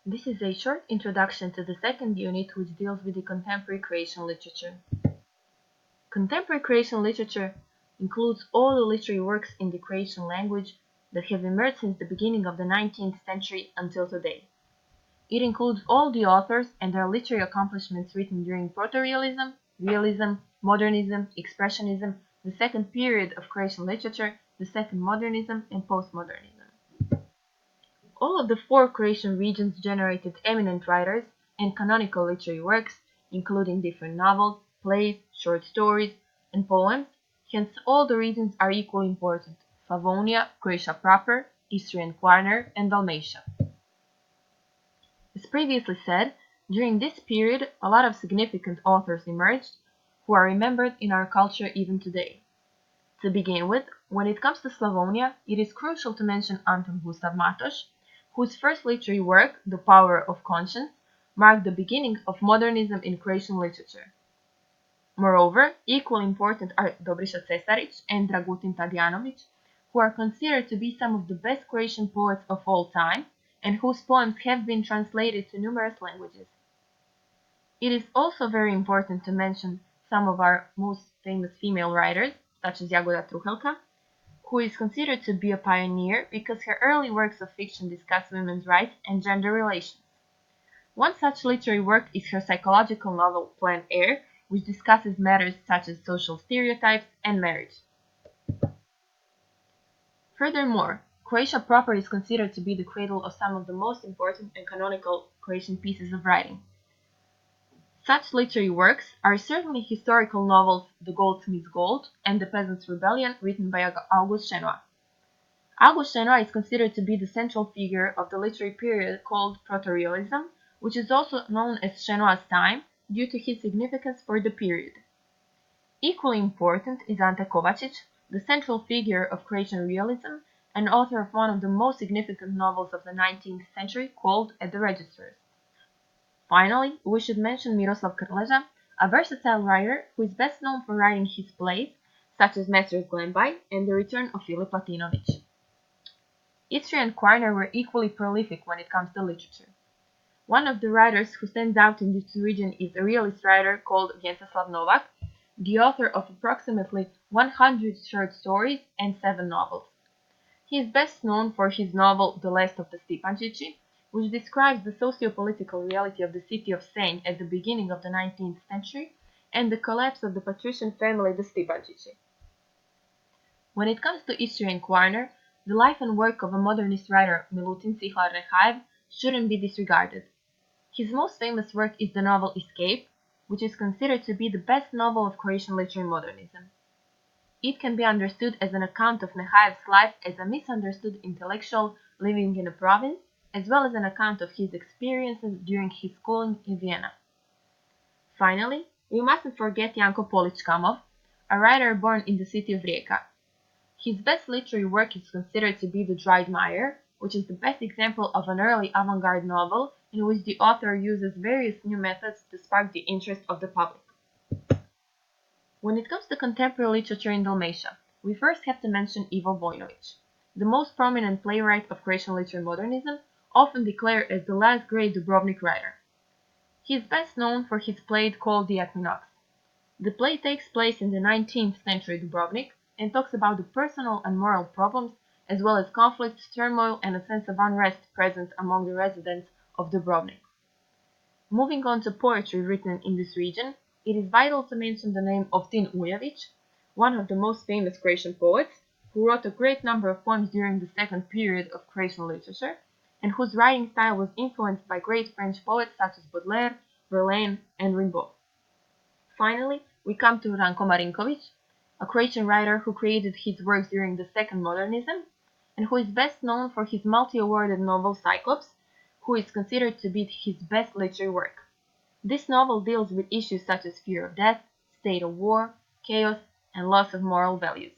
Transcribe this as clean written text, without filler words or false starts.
This is a short introduction to the second unit, which deals with the contemporary creation literature. Contemporary creation literature includes all the literary works in the creation language that have emerged since the beginning of the 19th century until today. It includes all the authors and their literary accomplishments written during proto-realism, realism, modernism, expressionism, the second period of creation literature, the second modernism, and postmodernism. All of the four creation regions generated eminent writers and canonical literary works, including different novels, plays, short stories, and poems, hence all the regions are equally important: Slavonia, Croatia proper, Istria and Kvarner, and Dalmatia. As previously said, during this period a lot of significant authors emerged, who are remembered in our culture even today. To begin with, when it comes to Slavonia, it is crucial to mention Anton Gustav Matoš, whose first literary work, The Power of Conscience, marked the beginning of modernism in Croatian literature. Moreover, equally important are Dobriša Cesarić and Dragutin Tadijanović, who are considered to be some of the best Croatian poets of all time, and whose poems have been translated to numerous languages. It is also very important to mention some of our most famous female writers, such as Jagoda Truhelka, who is considered to be a pioneer because her early works of fiction discuss women's rights and gender relations. One such literary work is her psychological novel Plan Air, which discusses matters such as social stereotypes and marriage. Furthermore, Croatia proper is considered to be the cradle of some of the most important and canonical Croatian pieces of writing. Such literary works are certainly historical novels The Goldsmith's Gold and The Peasants' Rebellion, written by August Chenois. August Chenois is considered to be the central figure of the literary period called Proto-Realism, which is also known as Chenois' time due to his significance for the period. Equally important is Ante Kovačić, the central figure of Croatian realism and author of one of the most significant novels of the 19th century called At the Registers. Finally, we should mention Miroslav Krleža, a versatile writer who is best known for writing his plays, such as Master's Glenby and The Return of Filip Latinović. Istria and Kvarner were equally prolific when it comes to literature. One of the writers who stands out in this region is a realist writer called Vjenceslav Novak, the author of approximately 100 short stories and 7 novels. He is best known for his novel The Last of the Stipančići, which describes the socio-political reality of the city of Senj at the beginning of the 19th century and the collapse of the patrician family, the Stipančići. When it comes to Istria and Kvarner, the life and work of a modernist writer, Milutin Cihlar Nehaev, shouldn't be disregarded. His most famous work is the novel Escape, which is considered to be the best novel of Croatian literary modernism. It can be understood as an account of Nehaev's life as a misunderstood intellectual living in a province, as well as an account of his experiences during his schooling in Vienna. Finally, we mustn't forget Janko Poličkamov, a writer born in the city of Rijeka. His best literary work is considered to be The Dried Mire, which is the best example of an early avant-garde novel in which the author uses various new methods to spark the interest of the public. When it comes to contemporary literature in Dalmatia, we first have to mention Ivo Vojnović, the most prominent playwright of Croatian literary modernism, often declared as the last great Dubrovnik writer. He is best known for his play called The Equinox. The play takes place in the 19th century Dubrovnik and talks about the personal and moral problems, as well as conflicts, turmoil, and a sense of unrest present among the residents of Dubrovnik. Moving on to poetry written in this region, it is vital to mention the name of Tin Ujević, one of the most famous Croatian poets, who wrote a great number of poems during the second period of Croatian literature, and whose writing style was influenced by great French poets such as Baudelaire, Verlaine, and Rimbaud. Finally, we come to Ranko Marinković, a Croatian writer who created his works during the second modernism, and who is best known for his multi-awarded novel Cyclops, who is considered to be his best literary work. This novel deals with issues such as fear of death, state of war, chaos, and loss of moral values.